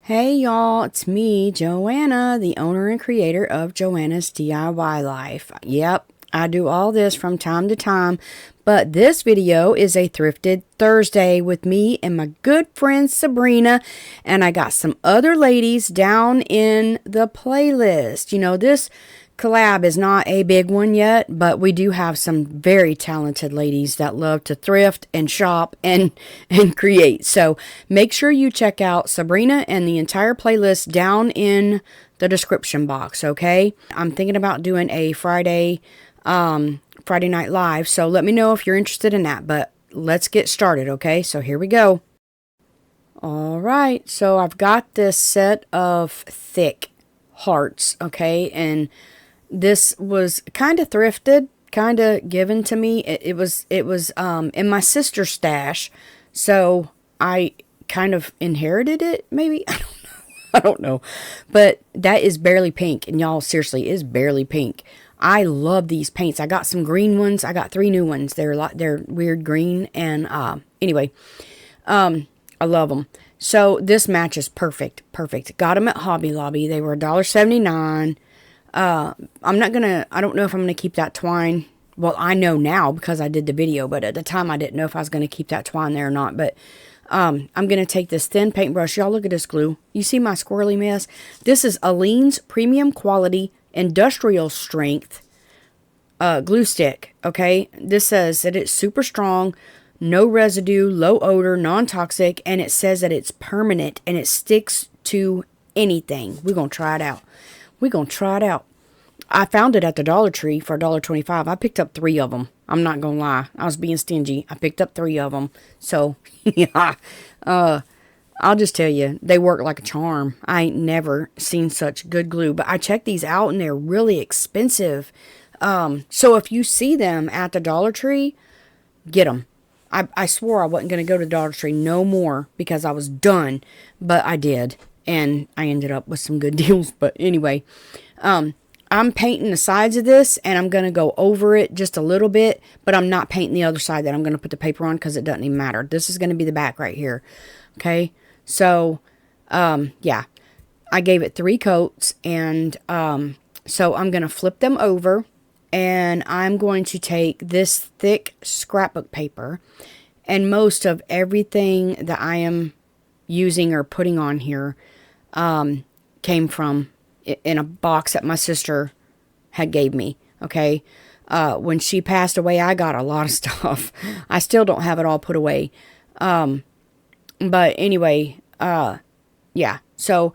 Hey y'all, it's me, Joanna, the owner and creator of Joanna's DIY Life. Yep, I do all this from time to time, but this video is a Thrifted Thursday with me and my good friend Sabrina, and I got some other ladies down in the playlist. You know, this collab is not a big one yet, but we do have some very talented ladies that love to thrift and shop and create. So make sure you check out Sabrina and the entire playlist down in the description box, okay? I'm thinking about doing a Friday night live, so let me know if you're interested in that, but let's get started, okay? So here we go. All right, so I've got this set of thick hearts, okay, and this was kind of thrifted, kind of given to me. It was in my sister's stash, so I kind of inherited it, maybe. I don't know. But that is barely pink, and y'all, seriously, is barely pink. I love these paints. I got some green ones. I got 3 new ones. They're weird green, and anyway, I love them. So this matches perfect. Got them at Hobby Lobby. They were $1.79. I don't know if I'm going to keep that twine. Well, I know now because I did the video, but at the time I didn't know if I was going to keep that twine there or not. But I'm going to take this thin paintbrush. Y'all look at this glue. You see my squirrely mess? This is Aleene's Premium Quality Industrial Strength glue stick. Okay, this says that it's super strong, no residue, low odor, non-toxic, and it says that it's permanent and it sticks to anything. We're going to try it out. I found it at the Dollar Tree for $1.25. I picked up 3 of them. I'm not going to lie. I was being stingy. I picked up 3 of them. So, yeah. I'll just tell you, they work like a charm. I ain't never seen such good glue. But I checked these out, and they're really expensive. So if you see them at the Dollar Tree, get them. I swore I wasn't going to go to the Dollar Tree no more because I was done. But I did. And I ended up with some good deals. But anyway, I'm painting the sides of this, and I'm going to go over it just a little bit, but I'm not painting the other side that I'm going to put the paper on because it doesn't even matter. This is going to be the back right here. Okay. So, yeah, I gave it 3 coats, and so I'm going to flip them over, and I'm going to take this thick scrapbook paper, and most of everything that I am using or putting on here came from in a box that my sister had gave me. Okay, when she passed away, I got a lot of stuff. I still don't have it all put away, but anyway, yeah, so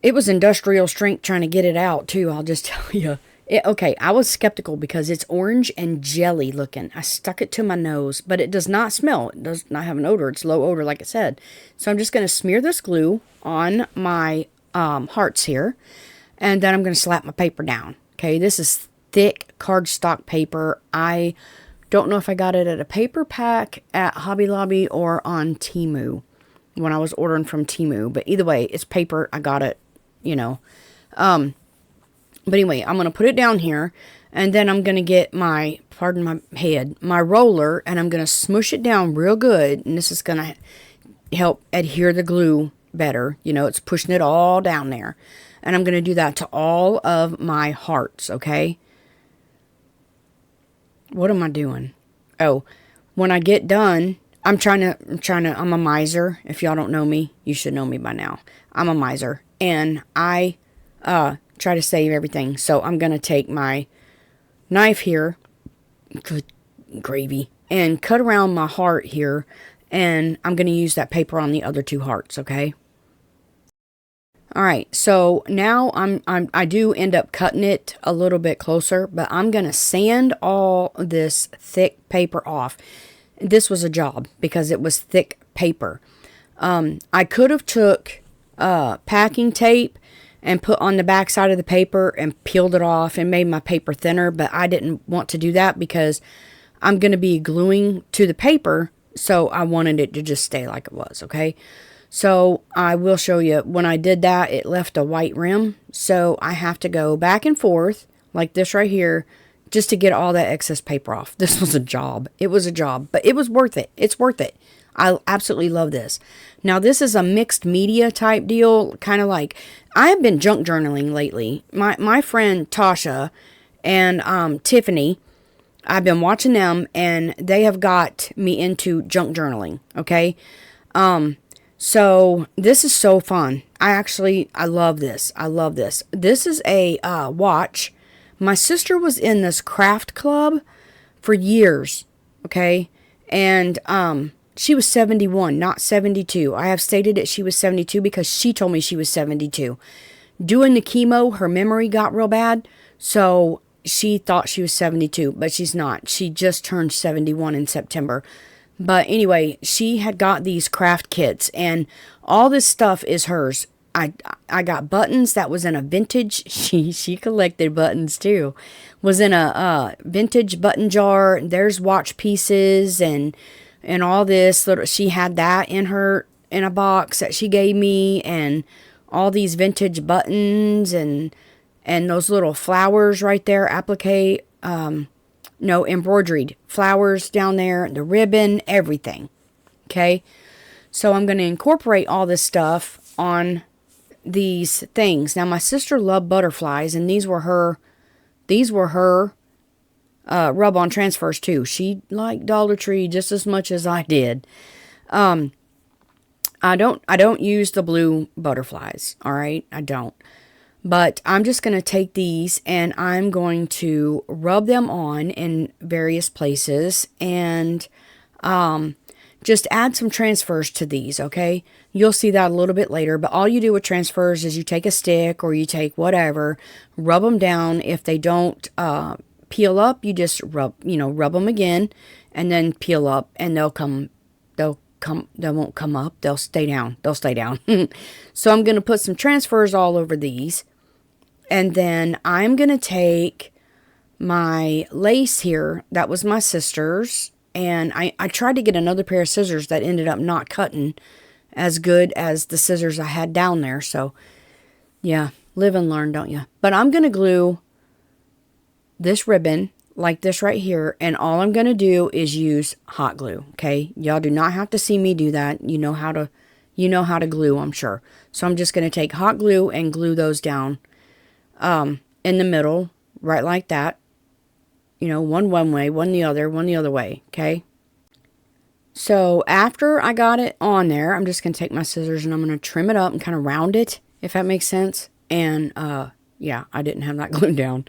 it was industrial strength trying to get it out too, I'll just tell you. Okay, I was skeptical because it's orange and jelly looking. I stuck it to my nose, but it does not smell. It does not have an odor. It's low odor, like I said. So I'm just going to smear this glue on my hearts here, and then I'm going to slap my paper down. Okay, this is thick cardstock paper. I don't know if I got it at a paper pack at Hobby Lobby or on Temu when I was ordering from Temu, but either way, it's paper. I got it, you know. But anyway, I'm going to put it down here, and then I'm going to get my, pardon my head, my roller, and I'm going to smush it down real good, and this is going to help adhere the glue better. You know, it's pushing it all down there, and I'm going to do that to all of my hearts, okay? What am I doing? Oh, when I get done, I'm a miser. If y'all don't know me, you should know me by now. I'm a miser, and I, try to save everything. So I'm going to take my knife here, good gravy, and cut around my heart here, and I'm going to use that paper on the other 2 hearts, okay? All right, so now I do end up cutting it a little bit closer, but I'm going to sand all this thick paper off. This was a job because it was thick paper. I could have took packing tape and put on the back side of the paper and peeled it off and made my paper thinner, but I didn't want to do that because I'm going to be gluing to the paper, so I wanted it to just stay like it was, okay? So I will show you, when I did that, it left a white rim, so I have to go back and forth, like this right here, just to get all that excess paper off. This was a job. It was a job, but it was worth it. It's worth it. I absolutely love this. Now, this is a mixed media type deal, kind of like, I have been junk journaling lately. My friend Tasha and Tiffany, I've been watching them, and they have got me into junk journaling, okay? So this is so fun. I love this. I love this. This is a watch. My sister was in this craft club for years, okay? And she was 71, not 72. I have stated that she was 72 because she told me she was 72. Doing the chemo, her memory got real bad, so she thought she was 72, but she's not. She just turned 71 in September. But anyway, she had got these craft kits, and all this stuff is hers. I got buttons that was in a vintage. She collected buttons too. Was in a vintage button jar. There's watch pieces and all this little. She had that in a box that she gave me, and all these vintage buttons and those little flowers right there. Applique. No, embroidered flowers down there, the ribbon, everything. Okay. So I'm going to incorporate all this stuff on these things. Now, my sister loved butterflies, and these were her rub-on transfers too. She liked Dollar Tree just as much as I did. I don't use the blue butterflies. All right. I don't. But I'm just going to take these and I'm going to rub them on in various places and just add some transfers to these, okay? You'll see that a little bit later, but all you do with transfers is you take a stick or you take whatever, rub them down. If they don't peel up, you just rub them again and then peel up, and they won't come up. They'll stay down. So I'm going to put some transfers all over these. And then I'm going to take my lace here. That was my sister's. And I tried to get another pair of scissors that ended up not cutting as good as the scissors I had down there. So, yeah, live and learn, don't you? But I'm going to glue this ribbon like this right here. And all I'm going to do is use hot glue, okay? Y'all do not have to see me do that. You know how to glue, I'm sure. So I'm just going to take hot glue and glue those down in the middle, right like that. One way, one the other way, okay? So after I got it on there, I'm just going to take my scissors and I'm going to trim it up and kind of round it, if that makes sense. And, yeah, I didn't have that glued down.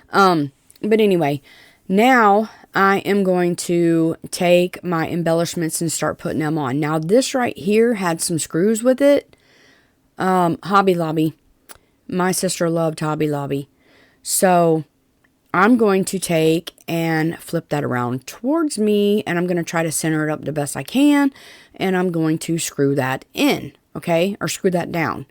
But anyway, now I am going to take my embellishments and start putting them on. Now, this right here had some screws with it. Hobby Lobby. My sister loved Hobby Lobby. So I'm going to take and flip that around towards me, and I'm going to try to center it up the best I can, and I'm going to screw that in, okay? Or screw that down.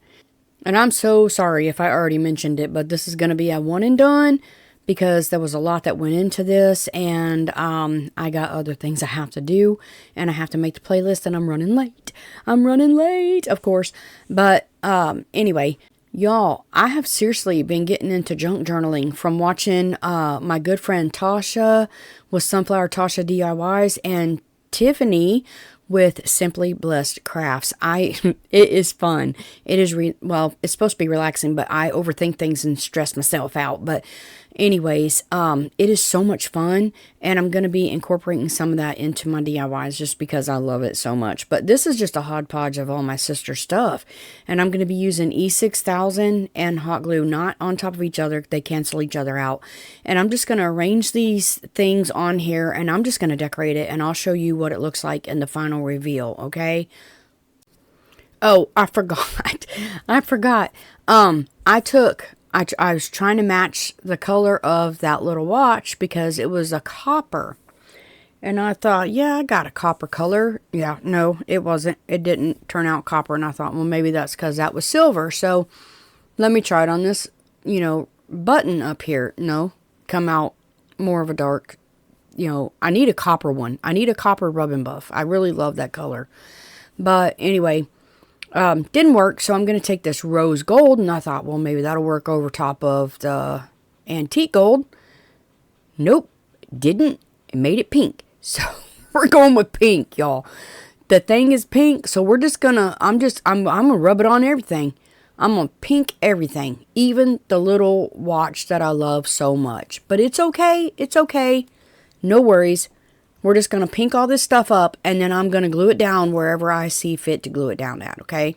And I'm so sorry if I already mentioned it, but this is going to be a one and done because there was a lot that went into this, and I got other things I have to do, and I have to make the playlist, and I'm running late, of course. But anyway, y'all, I have seriously been getting into junk journaling from watching my good friend Tasha with Sunflower Tasha DIYs and Tiffany with Simply Blessed Crafts. It is fun. It is, it's supposed to be relaxing, but I overthink things and stress myself out. But anyways, it is so much fun, and I'm going to be incorporating some of that into my DIYs just because I love it so much. But this is just a hodgepodge of all my sister's stuff, and I'm going to be using E6000 and hot glue, not on top of each other. They cancel each other out. And I'm just going to arrange these things on here, and I'm just going to decorate it, and I'll show you what it looks like in the final reveal, okay? Oh, I forgot. I was trying to match the color of that little watch because it was a copper. And I thought, yeah, I got a copper color. Yeah, no, it wasn't. It didn't turn out copper. And I thought, well, maybe that's because that was silver. So let me try it on this, button up here. No, come out more of a dark, I need a copper one. I need a copper rub and buff. I really love that color. But anyway, didn't work, so I'm going to take this rose gold, and I thought, well, maybe that'll work over top of the antique gold. Nope, didn't. It made it pink. So we're going with pink, y'all. the thing is pink, so we're just gonna, I'm gonna rub it on everything. I'm gonna pink everything, even the little watch that I love so much. But it's okay, it's okay. No worries. We're just gonna pink all this stuff up, and then I'm gonna glue it down wherever I see fit to glue it down at, okay?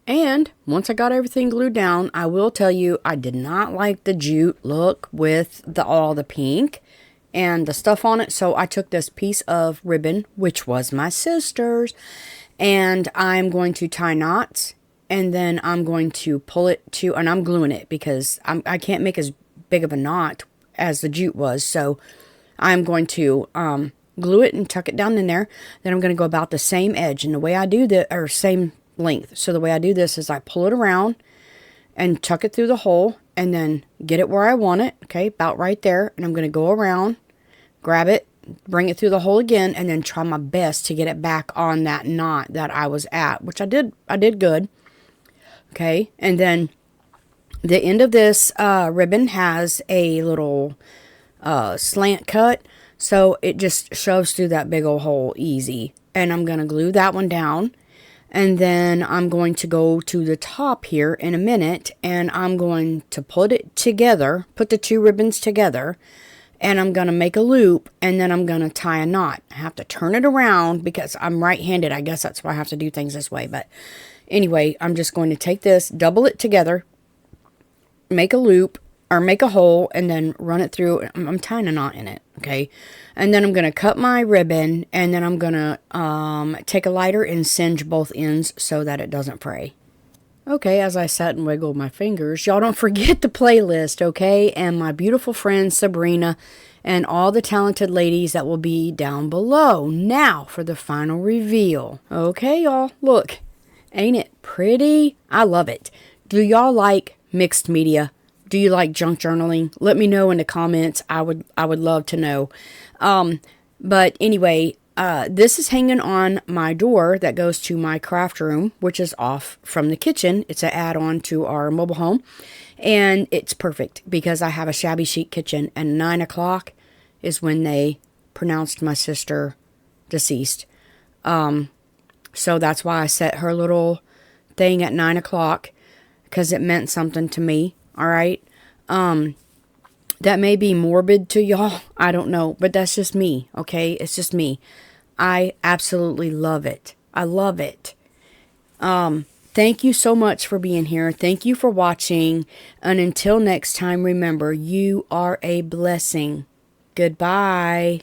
And once I got everything glued down, I will tell you I did not like the jute look with all the pink and the stuff on it. So I took this piece of ribbon, which was my sister's, and I'm going to tie knots, and then I'm going to pull it to, and I'm gluing it because I can't make as big of a knot as the jute was. So I'm going to glue it and tuck it down in there. Then I'm going to go about the same edge, and the way I do that, or same length. So the way I do this is I pull it around and tuck it through the hole, and then get it where I want it, okay, about right there, and I'm going to go around, grab it, bring it through the hole again, and then try my best to get it back on that knot that I was at, which I did good, okay. And then the end of this ribbon has a little slant cut, so it just shoves through that big old hole easy, and I'm going to glue that one down. And then I'm going to go to the top here in a minute, and I'm going to put it together, put the two ribbons together, and I'm going to make a loop, and then I'm going to tie a knot. I have to turn it around because I'm right-handed. I guess that's why I have to do things this way. But anyway, I'm just going to take this, double it together, make a loop, or make a hole, and then run it through. I'm tying a knot in it, okay? And then I'm going to cut my ribbon, and then I'm going to take a lighter and singe both ends so that it doesn't fray. Okay, as I sat and wiggled my fingers, y'all don't forget the playlist, okay? And my beautiful friend Sabrina and all the talented ladies that will be down below. Now for the final reveal. Okay, y'all, look. Ain't it pretty? I love it. Do y'all like mixed media? Do you like junk journaling? Let me know in the comments. I would love to know. But anyway, this is hanging on my door that goes to my craft room, which is off from the kitchen. It's an add-on to our mobile home. And it's perfect because I have a shabby chic kitchen, and 9 o'clock is when they pronounced my sister deceased. So that's why I set her little thing at 9 o'clock, because it meant something to me. All right. That may be morbid to y'all. I don't know, but that's just me. Okay. It's just me. I absolutely love it. I love it. Thank you so much for being here. Thank you for watching. And until next time, remember, you are a blessing. Goodbye.